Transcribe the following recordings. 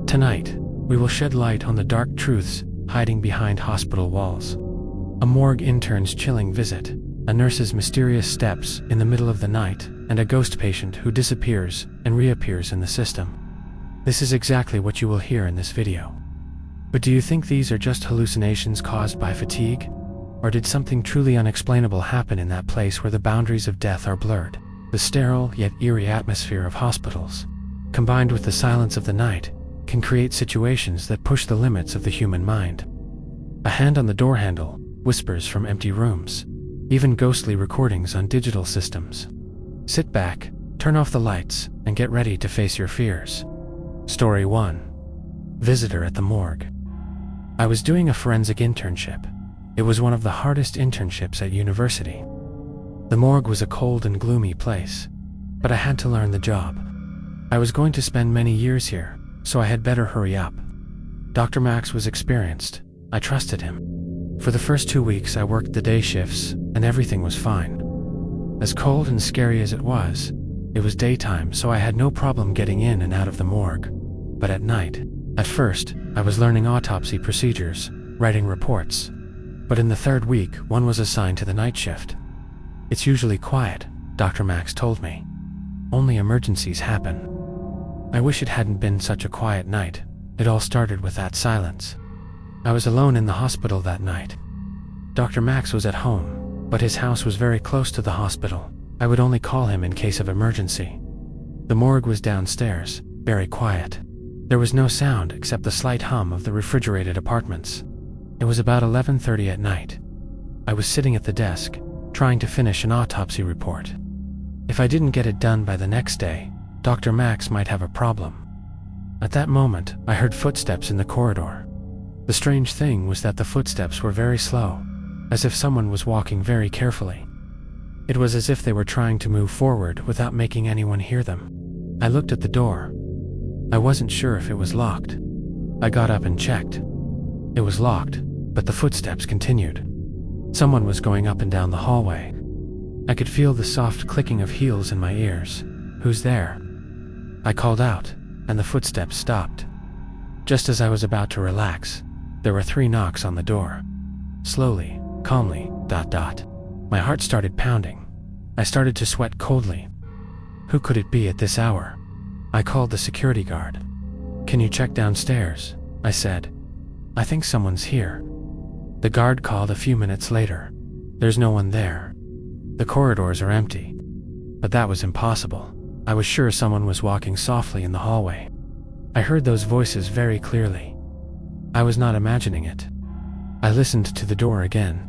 Tonight, we will shed light on the dark truths hiding behind hospital walls. A morgue intern's chilling visit, a nurse's mysterious steps in the middle of the night, and a ghost patient who disappears and reappears in the system. This is exactly what you will hear in this video. But do you think these are just hallucinations caused by fatigue? Or did something truly unexplainable happen in that place where the boundaries of death are blurred? The sterile yet eerie atmosphere of hospitals, combined with the silence of the night, can create situations that push the limits of the human mind. A hand on the door handle, whispers from empty rooms, even ghostly recordings on digital systems. Sit back, turn off the lights, and get ready to face your fears. Story 1. Visitor at the morgue. I was doing a forensic internship. It was one of the hardest internships at university. The morgue was a cold and gloomy place, but I had to learn the job. I was going to spend many years here, so I had better hurry up. Dr. Max was experienced. I trusted him. For the first 2 weeks I worked the day shifts, and everything was fine. As cold and scary as it was daytime, so I had no problem getting in and out of the morgue. But at night, at first, I was learning autopsy procedures, writing reports. But in the 3rd week, one was assigned to the night shift. It's usually quiet, Dr. Max told me. Only emergencies happen. I wish it hadn't been such a quiet night. It all started with that silence. I was alone in the hospital that night. Dr. Max was at home, but his house was very close to the hospital. I would only call him in case of emergency. The morgue was downstairs, very quiet. There was no sound except the slight hum of the refrigerated apartments. It was about 11:30 at night. I was sitting at the desk, trying to finish an autopsy report. If I didn't get it done by the next day, Dr. Max might have a problem. At that moment, I heard footsteps in the corridor. The strange thing was that the footsteps were very slow, as if someone was walking very carefully. It was as if they were trying to move forward without making anyone hear them. I looked at the door. I wasn't sure if it was locked. I got up and checked. It was locked, but the footsteps continued. Someone was going up and down the hallway. I could feel the soft clicking of heels in my ears. Who's there? I called out, and the footsteps stopped. Just as I was about to relax, there were 3 knocks on the door. Slowly, calmly, ... My heart started pounding. I started to sweat coldly. Who could it be at this hour? I called the security guard. "Can you check downstairs?" I said. "I think someone's here." The guard called a few minutes later. "There's no one there. The corridors are empty." But that was impossible. I was sure someone was walking softly in the hallway. I heard those voices very clearly. I was not imagining it. I listened to the door again.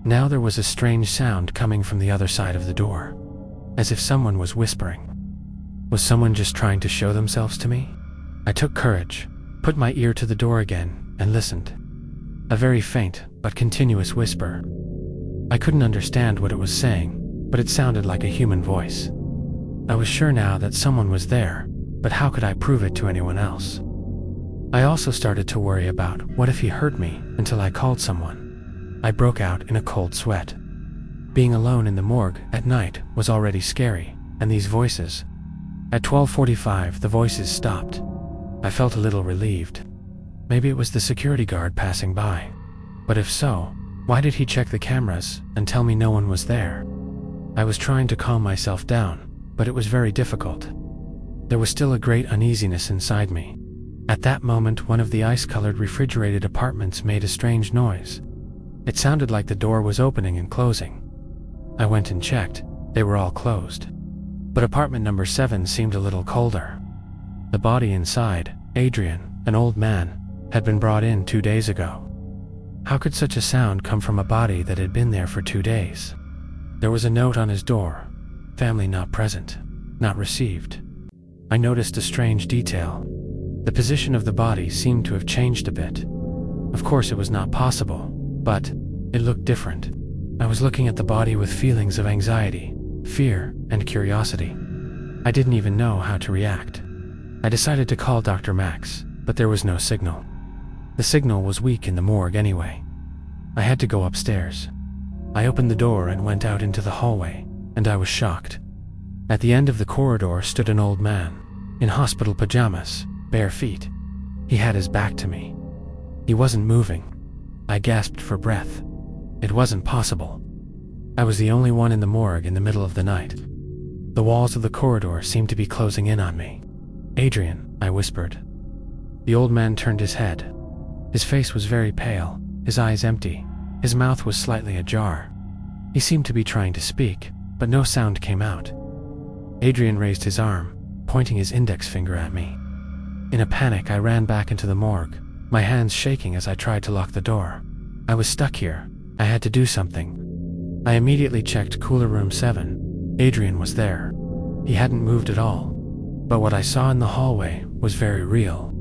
Now there was a strange sound coming from the other side of the door, as if someone was whispering. Was someone just trying to show themselves to me? I took courage, put my ear to the door again, and listened. A very faint but continuous whisper. I couldn't understand what it was saying, but it sounded like a human voice. I was sure now that someone was there, but how could I prove it to anyone else? I also started to worry about what if he heard me until I called someone. I broke out in a cold sweat. Being alone in the morgue at night was already scary, and these voices. At 12:45, the voices stopped. I felt a little relieved. Maybe it was the security guard passing by. But if so, why did he check the cameras and tell me no one was there? I was trying to calm myself down, but it was very difficult. There was still a great uneasiness inside me. At that moment, one of the ice-colored refrigerated apartments made a strange noise. It sounded like the door was opening and closing. I went and checked. They were all closed. But apartment number 7 seemed a little colder. The body inside, Adrian, an old man, had been brought in 2 days ago. How could such a sound come from a body that had been there for 2 days? There was a note on his door. Family not present. Not received. I noticed a strange detail. The position of the body seemed to have changed a bit. Of course it was not possible, but it looked different. I was looking at the body with feelings of anxiety, fear, and curiosity. I didn't even know how to react. I decided to call Dr. Max, but there was no signal. The signal was weak in the morgue anyway. I had to go upstairs. I opened the door and went out into the hallway, and I was shocked. At the end of the corridor stood an old man, in hospital pajamas, bare feet. He had his back to me. He wasn't moving. I gasped for breath. It wasn't possible. I was the only one in the morgue in the middle of the night. The walls of the corridor seemed to be closing in on me. "Adrian," I whispered. The old man turned his head. His face was very pale, his eyes empty, his mouth was slightly ajar. He seemed to be trying to speak, but no sound came out. Adrian raised his arm, pointing his index finger at me. In a panic, I ran back into the morgue, my hands shaking as I tried to lock the door. I was stuck here. I had to do something. I immediately checked cooler room 7. Adrian was there. He hadn't moved at all. But what I saw in the hallway was very real.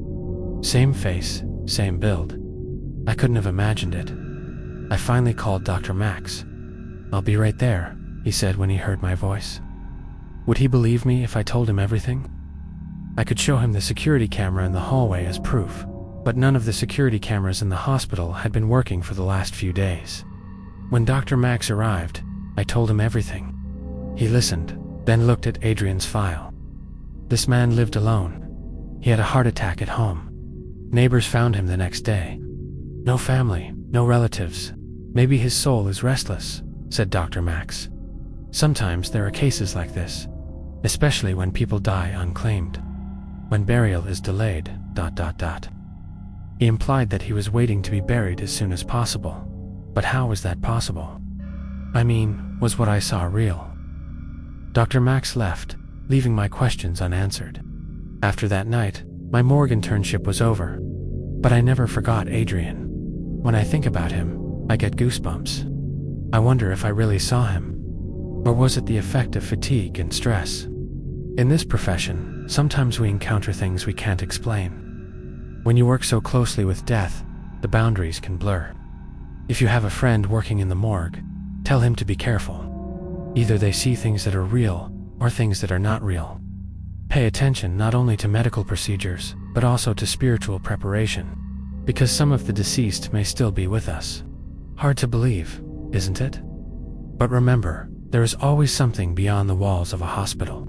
Same face, same build. I couldn't have imagined it. I finally called Dr. Max. "I'll be right there," he said when he heard my voice. Would he believe me if I told him everything? I could show him the security camera in the hallway as proof, but none of the security cameras in the hospital had been working for the last few days. When Dr. Max arrived, I told him everything. He listened, then looked at Adrian's file. This man lived alone. He had a heart attack at home. Neighbors found him the next day. No family, no relatives. "Maybe his soul is restless," said Dr. Max. "Sometimes there are cases like this, especially when people die unclaimed. When burial is delayed, ... He implied that he was waiting to be buried as soon as possible. But how was that possible? I mean, was what I saw real? Dr. Max left, leaving my questions unanswered. After that night, my morgue internship was over. But I never forgot Adrian. When I think about him, I get goosebumps. I wonder if I really saw him. Or was it the effect of fatigue and stress? In this profession, sometimes we encounter things we can't explain. When you work so closely with death, the boundaries can blur. If you have a friend working in the morgue, tell him to be careful. Either they see things that are real or things that are not real. Pay attention not only to medical procedures, but also to spiritual preparation, because some of the deceased may still be with us. Hard to believe, isn't it? But remember, there is always something beyond the walls of a hospital.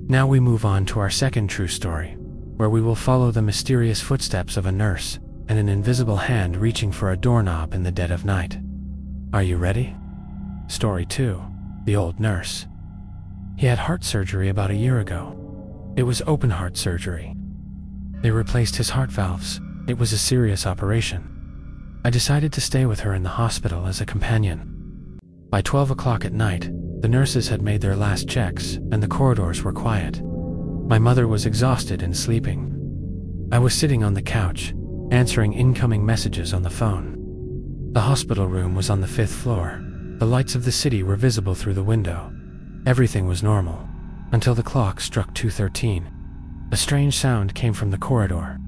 Now we move on to our second true story, where we will follow the mysterious footsteps of a nurse and an invisible hand reaching for a doorknob in the dead of night. Are you ready? Story 2. The Old Nurse. He had heart surgery about a year ago. It was open heart surgery. They replaced his heart valves. It was a serious operation. I decided to stay with her in the hospital as a companion. By 12 o'clock at night, the nurses had made their last checks and the corridors were quiet. My mother was exhausted and sleeping. I was sitting on the couch, answering incoming messages on the phone. The hospital room was on the 5th floor. The lights of the city were visible through the window. Everything was normal, until the clock struck 2:13. A strange sound came from the corridor.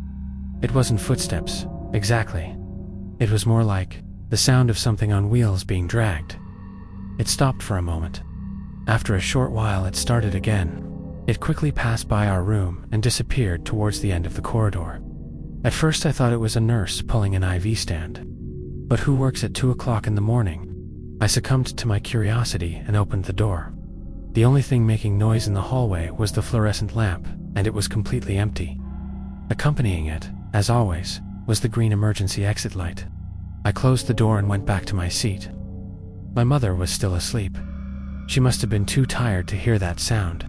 It wasn't footsteps, exactly. It was more like the sound of something on wheels being dragged. It stopped for a moment. After a short while, it started again. It quickly passed by our room and disappeared towards the end of the corridor. At first I thought it was a nurse pulling an IV stand. But who works at 2 o'clock in the morning? I succumbed to my curiosity and opened the door. The only thing making noise in the hallway was the fluorescent lamp, and it was completely empty. Accompanying it, as always, was the green emergency exit light. I closed the door and went back to my seat. My mother was still asleep. She must have been too tired to hear that sound.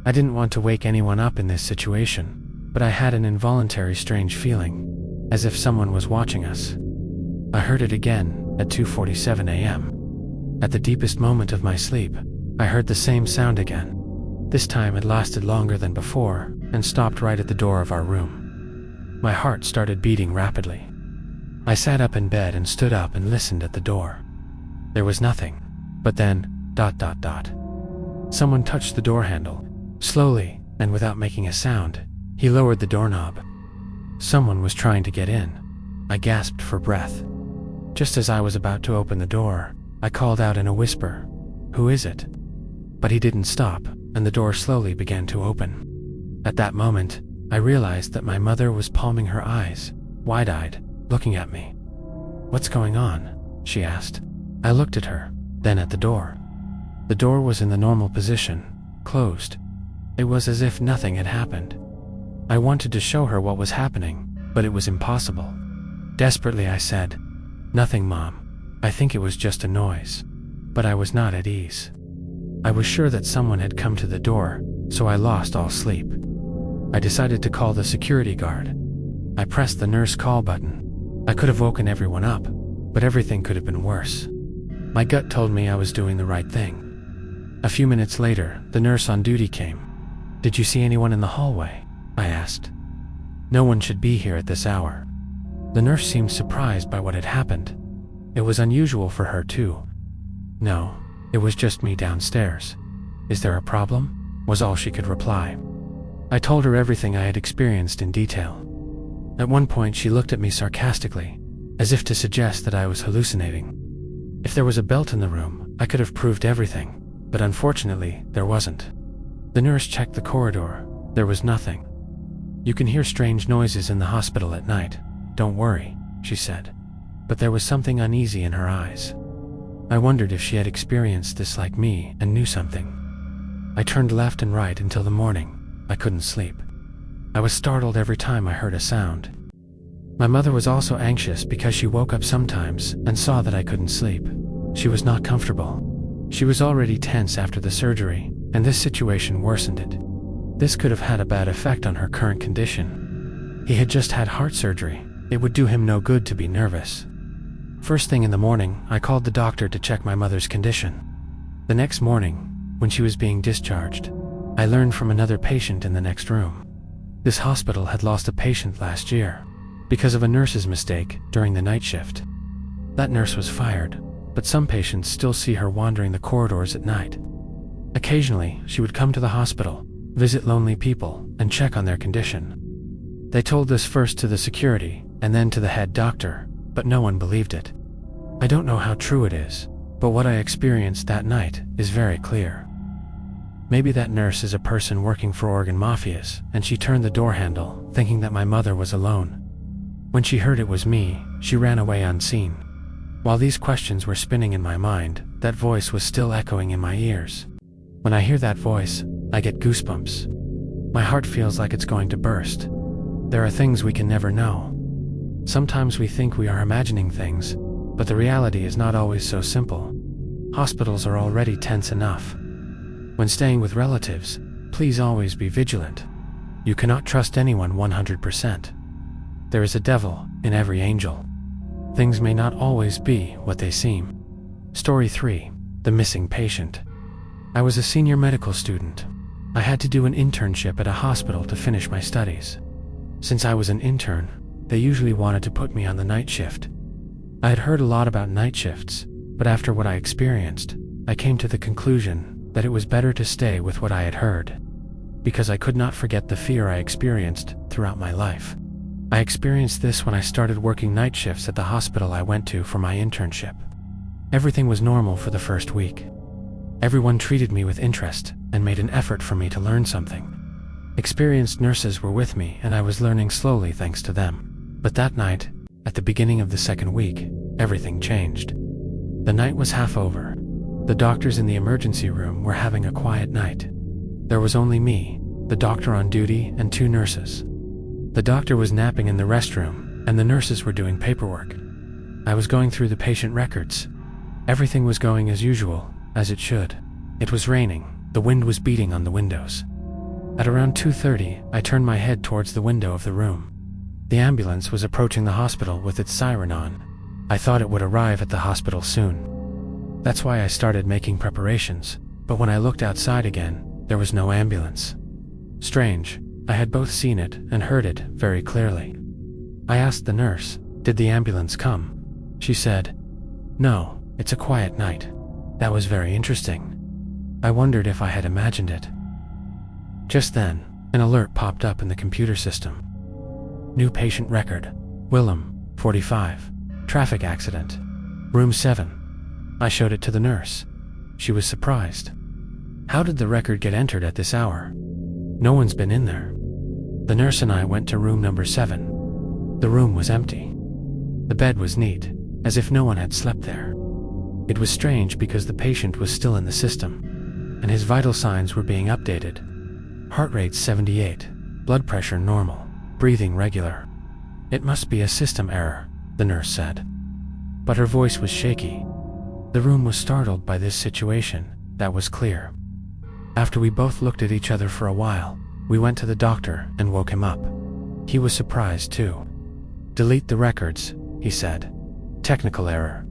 I didn't want to wake anyone up in this situation, but I had an involuntary strange feeling, as if someone was watching us. I heard it again at 2:47 a.m. At the deepest moment of my sleep, I heard the same sound again. This time it lasted longer than before and stopped right at the door of our room. My heart started beating rapidly. I sat up in bed and stood up and listened at the door. There was nothing, but then ... Someone touched the door handle. Slowly, and without making a sound, he lowered the doorknob. Someone was trying to get in. I gasped for breath. Just as I was about to open the door, I called out in a whisper, "Who is it?" But he didn't stop, and the door slowly began to open. At that moment, I realized that my mother was palming her eyes, wide-eyed, looking at me. "What's going on?" she asked. I looked at her, then at the door. The door was in the normal position, closed. It was as if nothing had happened. I wanted to show her what was happening, but it was impossible. Desperately, I said, "Nothing, Mom. I think it was just a noise." But I was not at ease. I was sure that someone had come to the door, so I lost all sleep. I decided to call the security guard. I pressed the nurse call button. I could have woken everyone up, but everything could have been worse. My gut told me I was doing the right thing. A few minutes later, the nurse on duty came. "Did you see anyone in the hallway?" I asked. "No one should be here at this hour." The nurse seemed surprised by what had happened. It was unusual for her too. "No, it was just me downstairs. Is there a problem?" was all she could reply. I told her everything I had experienced in detail. At one point, she looked at me sarcastically, as if to suggest that I was hallucinating. If there was a belt in the room, I could have proved everything, but unfortunately, there wasn't. The nurse checked the corridor. There was nothing. "You can hear strange noises in the hospital at night. Don't worry," she said. But there was something uneasy in her eyes. I wondered if she had experienced this like me and knew something. I turned left and right until the morning. I couldn't sleep. I was startled every time I heard a sound. My mother was also anxious because she woke up sometimes and saw that I couldn't sleep. She was not comfortable. She was already tense after the surgery, and this situation worsened it. This could have had a bad effect on her current condition. He had just had heart surgery. It would do him no good to be nervous. First thing in the morning, I called the doctor to check my mother's condition. The next morning, when she was being discharged, I learned from another patient in the next room. This hospital had lost a patient last year because of a nurse's mistake during the night shift. That nurse was fired, but some patients still see her wandering the corridors at night. Occasionally, she would come to the hospital, visit lonely people, and check on their condition. They told this first to the security and then to the head doctor, but no one believed it. I don't know how true it is, but what I experienced that night is very clear. Maybe that nurse is a person working for organ mafias, and she turned the door handle, thinking that my mother was alone. When she heard it was me, she ran away unseen. While these questions were spinning in my mind, that voice was still echoing in my ears. When I hear that voice, I get goosebumps. My heart feels like it's going to burst. There are things we can never know. Sometimes we think we are imagining things, but the reality is not always so simple. Hospitals are already tense enough. When staying with relatives, please always be vigilant. You cannot trust anyone 100%. There is a devil in every angel. Things may not always be what they seem. Story 3. The Missing Patient. I was a senior medical student. I had to do an internship at a hospital to finish my studies. Since I was an intern, they usually wanted to put me on the night shift. I had heard a lot about night shifts, but after what I experienced, I came to the conclusion that it was better to stay with what I had heard, because I could not forget the fear I experienced throughout my life. I experienced this when I started working night shifts at the hospital I went to for my internship. Everything was normal for the first week. Everyone treated me with interest and made an effort for me to learn something. Experienced nurses were with me and I was learning slowly thanks to them. But that night, at the beginning of the second week, everything changed. The night was half over. The doctors in the emergency room were having a quiet night. There was only me, the doctor on duty, and 2 nurses. The doctor was napping in the restroom, and the nurses were doing paperwork. I was going through the patient records. Everything was going as usual, as it should. It was raining. The wind was beating on the windows. At around 2:30, I turned my head towards the window of the room. The ambulance was approaching the hospital with its siren on. I thought it would arrive at the hospital soon. That's why I started making preparations, but when I looked outside again, there was no ambulance. Strange, I had both seen it and heard it very clearly. I asked the nurse, "Did the ambulance come?" She said, "No, it's a quiet night." That was very interesting. I wondered if I had imagined it. Just then, an alert popped up in the computer system. New patient record, Willem, 45, traffic accident, room 7. I showed it to the nurse. She was surprised. How did the record get entered at this hour? No one's been in there. The nurse and I went to room number 7. The room was empty. The bed was neat, as if no one had slept there. It was strange because the patient was still in the system, and his vital signs were being updated. Heart rate 78, blood pressure normal, breathing regular. "It must be a system error," the nurse said. But her voice was shaky. The room was startled by this situation, that was clear. After we both looked at each other for a while, we went to the doctor and woke him up. He was surprised too. "Delete the records," he said. "Technical error."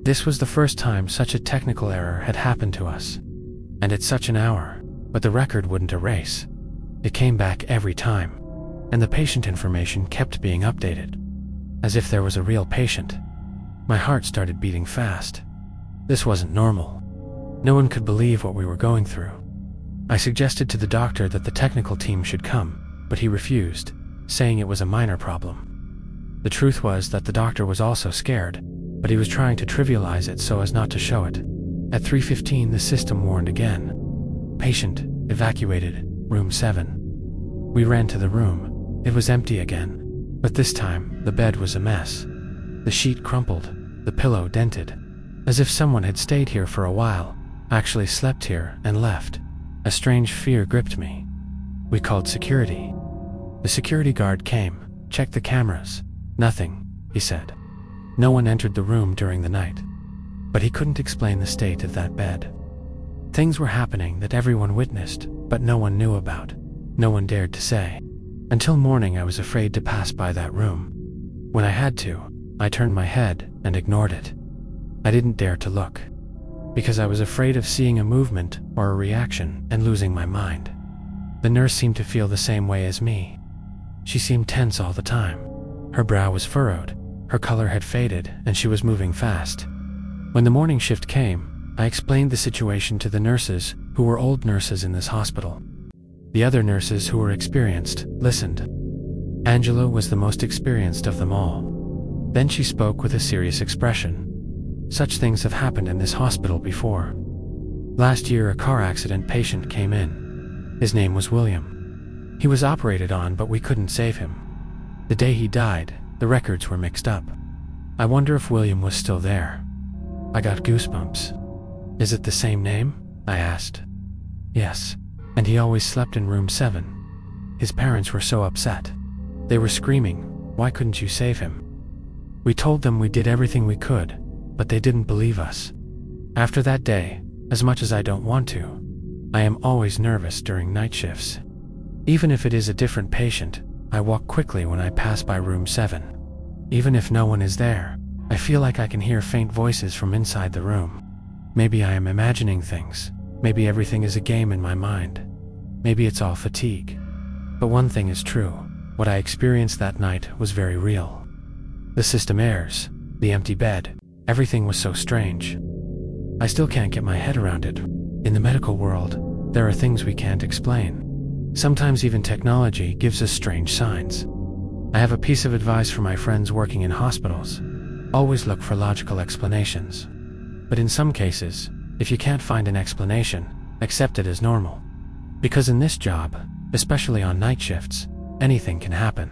This was the first time such a technical error had happened to us. And at such an hour, but the record wouldn't erase. It came back every time, and the patient information kept being updated, as if there was a real patient. My heart started beating fast. This wasn't normal. No one could believe what we were going through. I suggested to the doctor that the technical team should come, but he refused, saying it was a minor problem. The truth was that the doctor was also scared, but he was trying to trivialize it so as not to show it. At 3:15, the system warned again. "Patient evacuated, room 7. We ran to the room. It was empty again, but this time the bed was a mess. The sheet crumpled, the pillow dented, as if someone had stayed here for a while, actually slept here and left. A strange fear gripped me. We called security. The security guard came, checked the cameras. Nothing, he said. No one entered the room during the night. But he couldn't explain the state of that bed. Things were happening that everyone witnessed, but no one knew about. No one dared to say. Until morning I was afraid to pass by that room. When I had to, I turned my head and ignored it. I didn't dare to look, because I was afraid of seeing a movement or a reaction and losing my mind. The nurse seemed to feel the same way as me. She seemed tense all the time. Her brow was furrowed, her color had faded, and she was moving fast. When the morning shift came, I explained the situation to the nurses, who were old nurses in this hospital. The other nurses, who were experienced, listened. Angela was the most experienced of them all. Then she spoke with a serious expression. "Such things have happened in this hospital before. Last year, a car accident patient came in. His name was William. He was operated on, but we couldn't save him. The day he died, the records were mixed up. I wonder if William was still there." I got goosebumps. "Is it the same name?" I asked. "Yes, and he always slept in room 7. His parents were so upset. They were screaming, 'Why couldn't you save him?' We told them we did everything we could, but they didn't believe us. After that day, as much as I don't want to, I am always nervous during night shifts. Even if it is a different patient, I walk quickly when I pass by room 7. Even if no one is there, I feel like I can hear faint voices from inside the room. Maybe I am imagining things. Maybe everything is a game in my mind. Maybe it's all fatigue. But one thing is true. What I experienced that night was very real. The system errors, the empty bed, everything was so strange. I still can't get my head around it. In the medical world, there are things we can't explain. Sometimes even technology gives us strange signs. I have a piece of advice for my friends working in hospitals. Always look for logical explanations. But in some cases, if you can't find an explanation, accept it as normal. Because in this job, especially on night shifts, anything can happen.